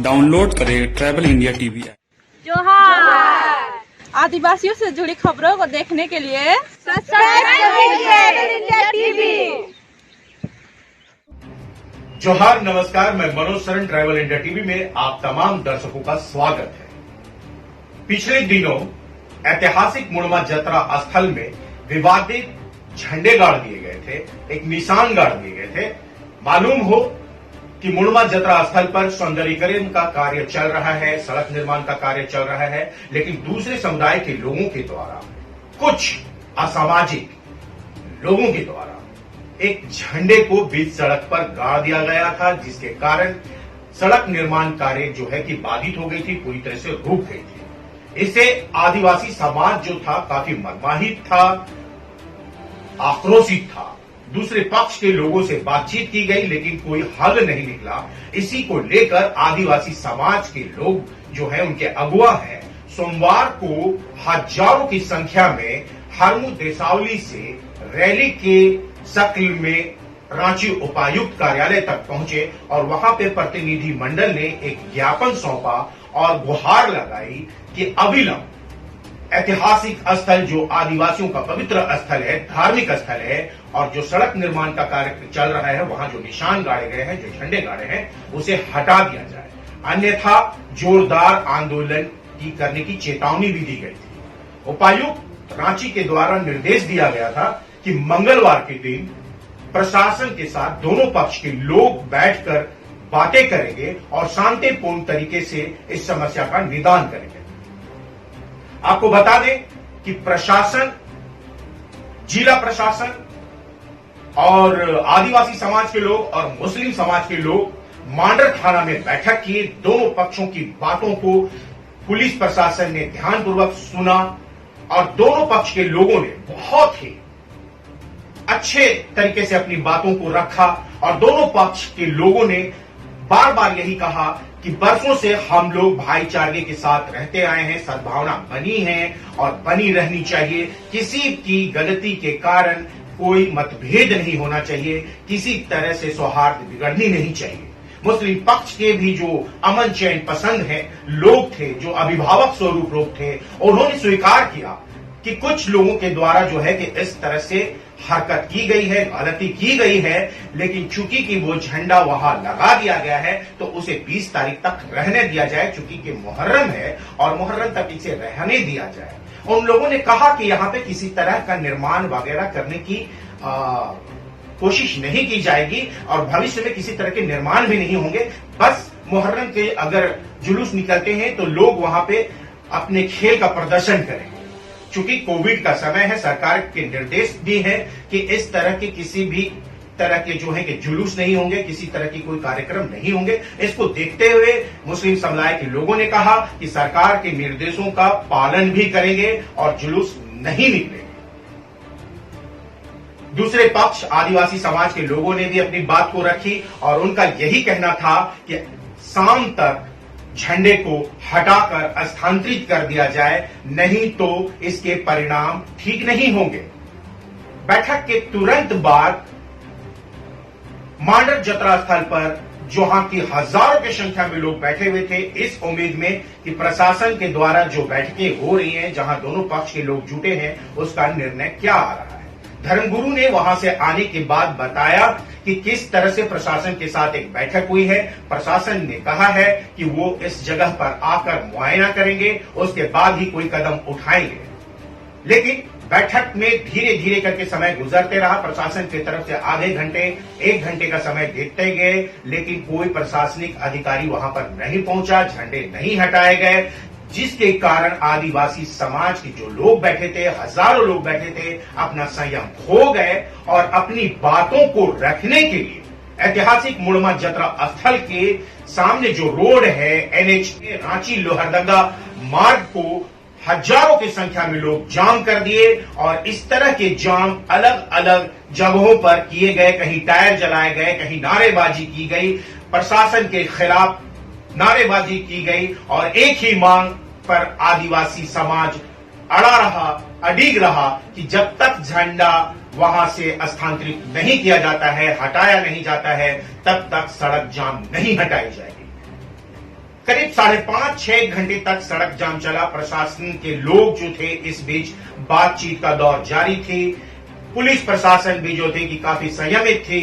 Download करें travel India TV app. जोहार। आदिवासियों से जुड़ी खबरों को देखने के लिए सब्सक्राइब करें ट्रैवल इंडिया टीवी। जोहार, नमस्कार। मैं Manoj Saran travel India TV में आप तमाम दर्शकों का स्वागत है। पिछले दिनों ऐतिहासिक मुड़मा जतरा स्थल में विवादित झंडे गाड़ दिए गए थे, एक निशान गाड़ दिए गए थे। मालूम हो कि मुड़मा जतरा स्थल पर सौंदर्यीकरण का कार्य चल रहा है, सड़क निर्माण का कार्य चल रहा है, लेकिन दूसरे समुदाय के लोगों के द्वारा, कुछ असामाजिक लोगों के द्वारा एक झंडे को बीच सड़क पर गाड़ दिया गया था, जिसके कारण सड़क निर्माण कार्य जो है कि बाधित हो गई थी, पूरी तरह से रुक गई थी। इससे आदिवासी समाज जो था काफी मनमाहित था, आक्रोशित था। दूसरे पक्ष के लोगों से बातचीत की गई, लेकिन कोई हल नहीं निकला। इसी को लेकर आदिवासी समाज के लोग जो है, उनके अगुवा हैं, सोमवार को हजारों की संख्या में हरमू देसावली से रैली के शक्ल में रांची उपायुक्त कार्यालय तक पहुंचे और वहां पे प्रतिनिधि मंडल ने एक ज्ञापन सौंपा और गुहार लगाई कि अविलंब ऐतिहासिक स्थल जो आदिवासियों का पवित्र स्थल है, धार्मिक स्थल है, और जो सड़क निर्माण का कार्य चल रहा है, वहां जो निशान गाड़े गए हैं, जो झंडे गाड़े हैं, उसे हटा दिया जाए, अन्यथा जोरदार आंदोलन करने की चेतावनी भी दी गई थी। उपायुक्त रांची के द्वारा निर्देश दिया गया था कि मंगलवार के दिन प्रशासन के साथ दोनों पक्ष के लोग बैठकर बातें करेंगे और शांतिपूर्ण तरीके से इस समस्या का निदान करेंगे। आपको बता दें कि प्रशासन, जिला प्रशासन और आदिवासी समाज के लोग और मुस्लिम समाज के लोग मांडर थाना में बैठक किए। दोनों पक्षों की बातों को पुलिस प्रशासन ने ध्यानपूर्वक सुना और दोनों पक्ष के लोगों ने बहुत ही अच्छे तरीके से अपनी बातों को रखा और दोनों पक्ष के लोगों ने बार बार यही कहा कि बरसों से हम लोग भाईचारे के साथ रहते आए हैं, सद्भावना बनी है और बनी रहनी चाहिए। किसी की गलती के कारण कोई मतभेद नहीं होना चाहिए, किसी तरह से सौहार्द बिगड़नी नहीं चाहिए। मुस्लिम पक्ष के भी जो अमन चैन पसंद है लोग थे, जो अभिभावक स्वरूप लोग थे, उन्होंने स्वीकार किया कि कुछ लोगों के द्वारा जो है कि इस तरह से हरकत की गई है, गलती की गई है, लेकिन चूंकि कि वो झंडा वहां लगा दिया गया है तो उसे 20 तारीख तक रहने दिया जाए, चूंकि कि मुहर्रम है और मुहर्रम तक इसे रहने दिया जाए। उन लोगों ने कहा कि यहाँ पे किसी तरह का निर्माण वगैरह करने की कोशिश नहीं की जाएगी और भविष्य में किसी तरह के निर्माण भी नहीं होंगे। बस मुहर्रम के अगर जुलूस निकलते हैं तो लोग वहां पे अपने खेल का प्रदर्शन करेंगे। चूंकि कोविड का समय है, सरकार के निर्देश भी है कि इस तरह के किसी भी तरह के जो है कि जुलूस नहीं होंगे, किसी तरह की कोई कार्यक्रम नहीं होंगे। इसको देखते हुए मुस्लिम समुदाय के लोगों ने कहा कि सरकार के निर्देशों का पालन भी करेंगे और जुलूस नहीं निकलेंगे। दूसरे पक्ष आदिवासी समाज के लोगों ने भी अपनी बात को रखी और उनका यही कहना था कि शाम तक झंडे को हटाकर स्थानांतरित कर दिया जाए, नहीं तो इसके परिणाम ठीक नहीं होंगे। बैठक के तुरंत बाद मांडर जतरा स्थल पर जहां की हजारों की संख्या में लोग बैठे हुए थे, इस उम्मीद में कि प्रशासन के द्वारा जो बैठकें हो रही हैं, जहां दोनों पक्ष के लोग जुटे हैं, उसका निर्णय क्या आ रहा है। धर्मगुरु ने वहां से आने के बाद बताया कि किस तरह से प्रशासन के साथ एक बैठक हुई है। प्रशासन ने कहा है कि वो इस जगह पर आकर मुआयना करेंगे, उसके बाद ही कोई कदम उठाएंगे। लेकिन बैठक में धीरे धीरे करके समय गुजरते रहा। प्रशासन की तरफ से आधे घंटे, 1 घंटे का समय देते गए, लेकिन कोई प्रशासनिक अधिकारी वहां पर नहीं पहुंचा, झंडे नहीं हटाए गए, जिसके कारण आदिवासी समाज के जो लोग बैठे थे, हजारों लोग बैठे थे, अपना संयम खो गए और अपनी बातों को रखने के लिए ऐतिहासिक मुड़मा जतरा स्थल के सामने जो रोड है, NH रांची लोहरदगा मार्ग को हजारों की संख्या में लोग जाम कर दिए और इस तरह के जाम अलग अलग जगहों पर किए गए। कहीं टायर जलाए गए, कहीं नारेबाजी की गई, प्रशासन के खिलाफ नारेबाजी की गई और एक ही मांग पर आदिवासी समाज अड़ा रहा, अडिग रहा कि जब तक झंडा वहां से स्थानांतरित नहीं किया जाता है, हटाया नहीं जाता है, तब तक सड़क जाम नहीं हटाई जाएगी। करीब 5.5-6 घंटे तक सड़क जाम चला। प्रशासन के लोग जो थे इस बीच बातचीत का दौर जारी थी। पुलिस प्रशासन भी जो थे कि काफी संयमित थी,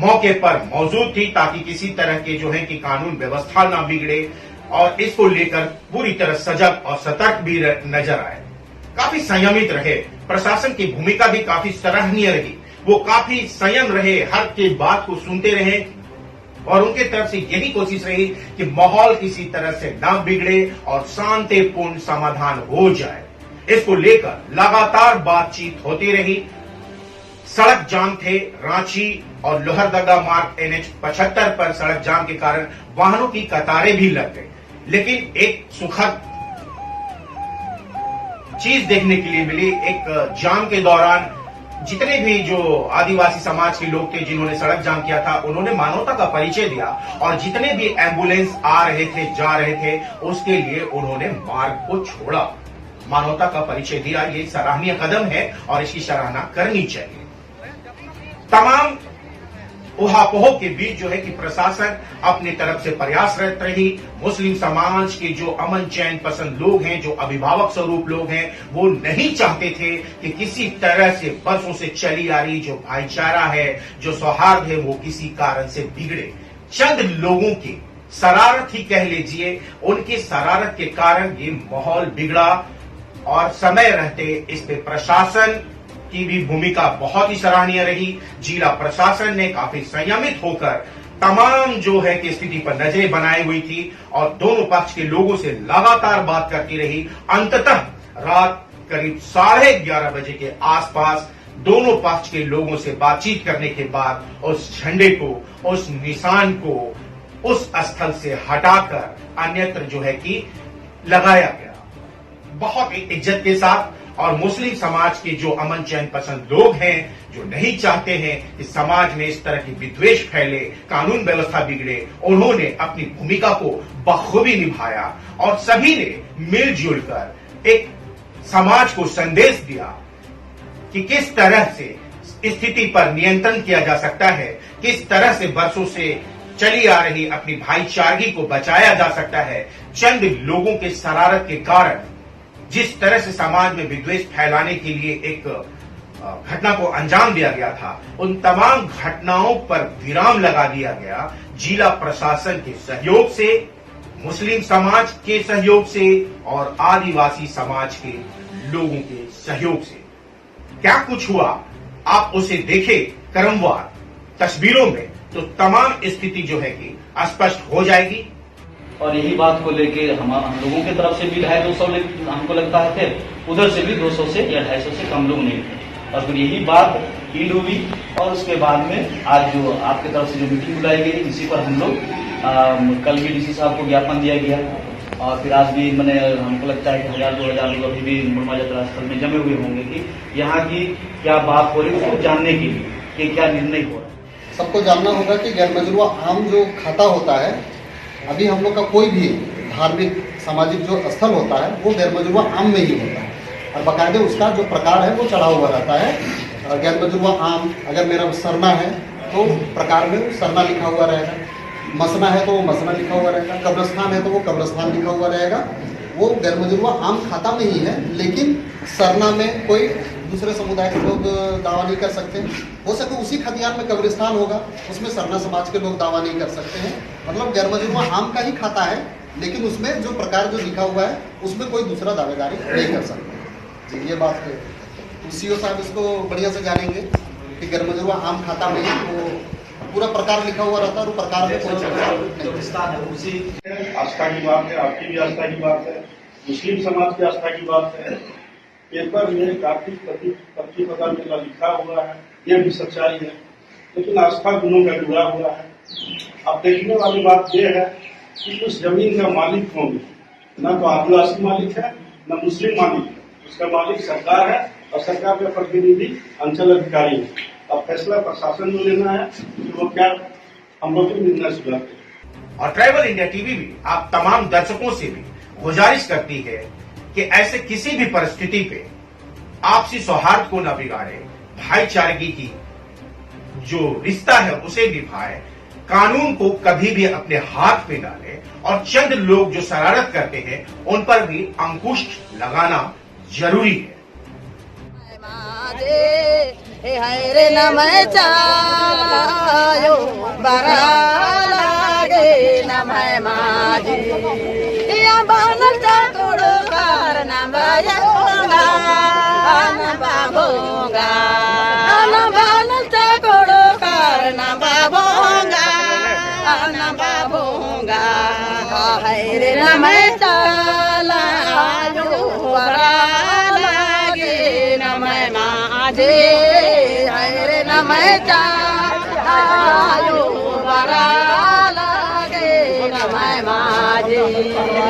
मौके पर मौजूद थी ताकि किसी तरह के जो है कि कानून व्यवस्था ना बिगड़े और इसको लेकर पूरी तरह सजग और सतर्क भी नजर आए। काफी संयमित रहे। प्रशासन की भूमिका भी काफी सराहनीय रही। वो काफी संयम रहे, हर की बात को सुनते रहे और उनके तरफ से यही कोशिश रही कि माहौल किसी तरह से न बिगड़े और शांतिपूर्ण समाधान हो जाए। इसको लेकर लगातार बातचीत होती रही। सड़क जाम थे। रांची और लोहरदगा मार्ग NH 75 पर सड़क जाम के कारण वाहनों की कतारें भी लग गई, लेकिन एक सुखद चीज देखने के लिए मिली। एक जाम के दौरान जितने भी जो आदिवासी समाज के लोग थे जिन्होंने सड़क जाम किया था, उन्होंने मानवता का परिचय दिया और जितने भी एम्बुलेंस आ रहे थे, जा रहे थे, उसके लिए उन्होंने मार्ग को छोड़ा, मानवता का परिचय दिया। ये सराहनीय कदम है और इसकी सराहना करनी चाहिए। तमाम उहापोह के बीच जो है कि प्रशासन अपनी तरफ से प्रयासरत रही। मुस्लिम समाज के जो अमन चैन पसंद लोग हैं, जो अभिभावक स्वरूप लोग हैं, वो नहीं चाहते थे कि किसी तरह से बरसों से चली आ रही जो भाईचारा है, जो सौहार्द है, वो किसी कारण से बिगड़े। चंद लोगों की शरारत ही कह लीजिए, उनकी शरारत के कारण ये माहौल बिगड़ा और समय रहते इस पे प्रशासन की भी भूमिका बहुत ही सराहनीय रही। जिला प्रशासन ने काफी संयमित होकर तमाम जो है कि स्थिति पर नजरें बनाई हुई थी और दोनों पक्ष के लोगों से लगातार बात करती रही। अंततः रात करीब 11:30 बजे के आसपास दोनों पक्ष के लोगों से बातचीत करने के बाद उस झंडे को, उस निशान को उस स्थल से हटाकर अन्यत्र जो है कि लगाया गया, बहुत ही इज्जत के साथ। और मुस्लिम समाज के जो अमन चैन पसंद लोग हैं, जो नहीं चाहते हैं कि समाज में इस तरह की विद्वेष फैले, कानून व्यवस्था बिगड़े, उन्होंने अपनी भूमिका को बखूबी निभाया और सभी ने मिलजुल कर एक समाज को संदेश दिया कि किस तरह से स्थिति पर नियंत्रण किया जा सकता है, किस तरह से बरसों से चली आ रही अपनी भाईचारगी को बचाया जा सकता है। चंद लोगों के शरारत के कारण जिस तरह से समाज में विद्वेष फैलाने के लिए एक घटना को अंजाम दिया गया था, उन तमाम घटनाओं पर विराम लगा दिया गया जिला प्रशासन के सहयोग से, मुस्लिम समाज के सहयोग से और आदिवासी समाज के लोगों के सहयोग से। क्या कुछ हुआ आप उसे देखें क्रमवार तस्वीरों में, तो तमाम स्थिति जो है कि स्पष्ट हो जाएगी। और यही बात को लेके हम लोगों की तरफ से भी 250 हमको लगता है थे, उधर से भी 200 से या 250 से कम लोग नहीं थे। और फिर यही बात ईड हुई और उसके बाद में आज जो आपकी तरफ से जो मीटिंग बुलाई गई, इसी पर हम लोग कल भी डीसी साहब को ज्ञापन दिया गया और फिर आज भी मैंने हमको लगता है कि 1000-2000 लोग अभी भी मुरमा यात्रा स्थल में जमे हुए होंगे कि यहाँ की क्या बात हो रही है, उसको जानने के लिए कि क्या निर्णय हो रहा है। सबको जानना होगा कि गैर मजरूआ आम जो खाता होता है, अभी हम लोग का कोई भी धार्मिक सामाजिक जो स्थल होता है वो गैर मजरूआ आम में ही होता है और बाकायदे उसका जो प्रकार है वो चढ़ा हुआ रहता है। गैर मजरूआ आम, अगर मेरा सरना है तो प्रकार में सरना लिखा हुआ रहेगा, मसना है तो वो मसना लिखा हुआ रहेगा, कब्रस्तान है तो वो कब्रस्तान लिखा हुआ रहेगा। वो गैर मजरूआ आम खाता में ही है, लेकिन सरना में कोई दूसरे समुदाय के लोग दावा नहीं कर सकते। हो सके उसी खतियान में कब्रिस्तान होगा, उसमें सरना समाज के लोग दावा नहीं कर सकते हैं। मतलब गैर मजरूआ आम का ही खाता है, लेकिन उसमें जो प्रकार जो लिखा हुआ है उसमें कोई दूसरा दावेदारी नहीं कर सकता। जी, ये बात है। सीओ साहब इसको बढ़िया से जानेंगे कि गैर मजरूआ आम खाता में वो पूरा प्रकार लिखा हुआ रहता है और प्रकार में उसी आस्था की बात है, आपकी भी आस्था की बात है, मुस्लिम समाज की आस्था की बात है। पेपर में कार्तिक पति पता मेला लिखा हुआ है, यह भी सच्चाई है, लेकिन आस्था दोनों का जुड़ा हुआ है। अब देखने वाली बात यह है कि उस जमीन का मालिक कौन है? न तो आदिवासी मालिक है, न मुस्लिम मालिक है। उसका मालिक सरकार है और सरकार के प्रतिनिधि अंचल अधिकारी है। अब फैसला प्रशासन में लेना है कि वो क्या हम लोग की निर्णय सुधारते हैं। और ट्राइबल इंडिया टीवी भी आप तमाम दर्शकों से भी गुजारिश करती है कि ऐसे किसी भी परिस्थिति पे आपसी सौहार्द को न बिगाड़े, भाईचारगी की जो रिश्ता है उसे निभाए, कानून को कभी भी अपने हाथ में डाले और चंद लोग जो शरारत करते हैं उन पर भी अंकुश लगाना जरूरी है। रे नमः चायो बरा लागे नमः माजी या बनल चाकोड़ो कार नमः योगा नमः भोगा नमः बनल चाकोड़ो कार नमः भोगा नमः भोगा रे नमः चालायो बरा लागे नमः माजी रे नमः चालायो बरा लागे नमः माजी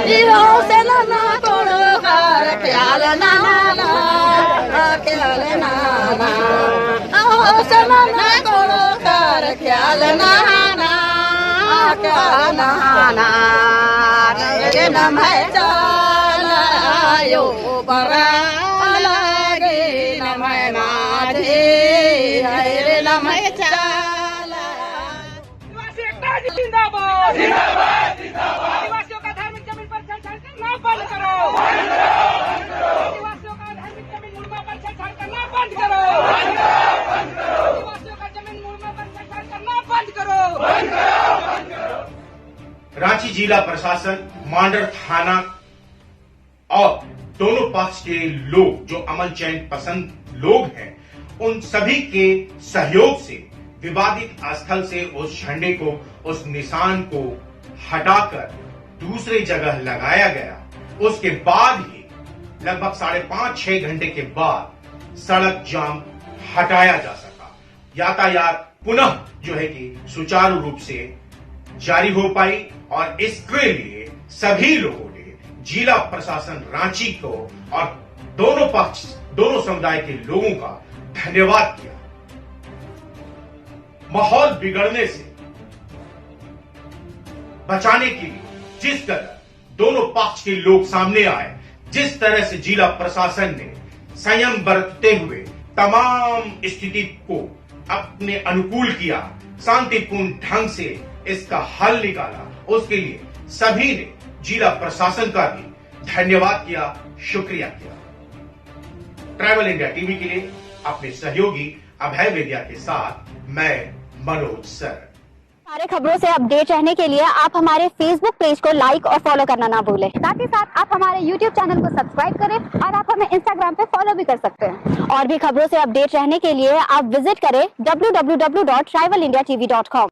जीरो से ना कोड़ो कार ख्याल नाना ख्याल नाना ओ से ना कोड़ो कार ख्याल नाना ख्याल नाना रे नमः चालायो बरा लागे नमः माजी रे नमः चाला जिंदाबाद जिंदाबाद जिंदाबाद आदिवासियों का धार्मिक जमीन पर छेड़छाड़ करना बंद करो आदिवासियों का धार्मिक जमीन मुर्मा पर छेड़छाड़ करना बंद करो आदिवासियों का जमीन मुर्मा पर छेड़छाड़ करना बंद करो। रांची जिला प्रशासन, मांडर थाना और दोनों पक्ष के लोग जो अमन चैन पसंद लोग हैं, उन सभी के सहयोग से विवादित स्थल से उस झंडे को, उस निशान को हटाकर दूसरे जगह लगाया गया। उसके बाद ही लगभग 5.5-6 घंटे के बाद सड़क जाम हटाया जा सका। यातायात पुनः जो है कि सुचारू रूप से जारी हो पाई और इसके लिए सभी लोगों ने जिला प्रशासन रांची को और दोनों समुदाय के लोगों का धन्यवाद किया। माहौल बिगड़ने से बचाने के लिए जिस तरह दोनों पक्ष के लोग सामने आए, जिस तरह से जिला प्रशासन ने संयम बरतते हुए तमाम स्थिति को अपने अनुकूल किया, शांतिपूर्ण ढंग से इसका हल निकाला, उसके लिए सभी ने जिला प्रशासन का भी धन्यवाद किया, शुक्रिया किया। ट्राइबल इंडिया टीवी के लिए अपने सहयोगी अभय वेदिया के साथ मैं मनोज सर। हमारे खबरों से अपडेट रहने के लिए आप हमारे फेसबुक पेज को लाइक और फॉलो करना ना भूलें। साथ ही साथ आप हमारे यूट्यूब चैनल को सब्सक्राइब करें और आप हमें इंस्टाग्राम पे फॉलो भी कर सकते हैं। और भी खबरों से अपडेट रहने के लिए आप विजिट करें www.tribalindiatv.com।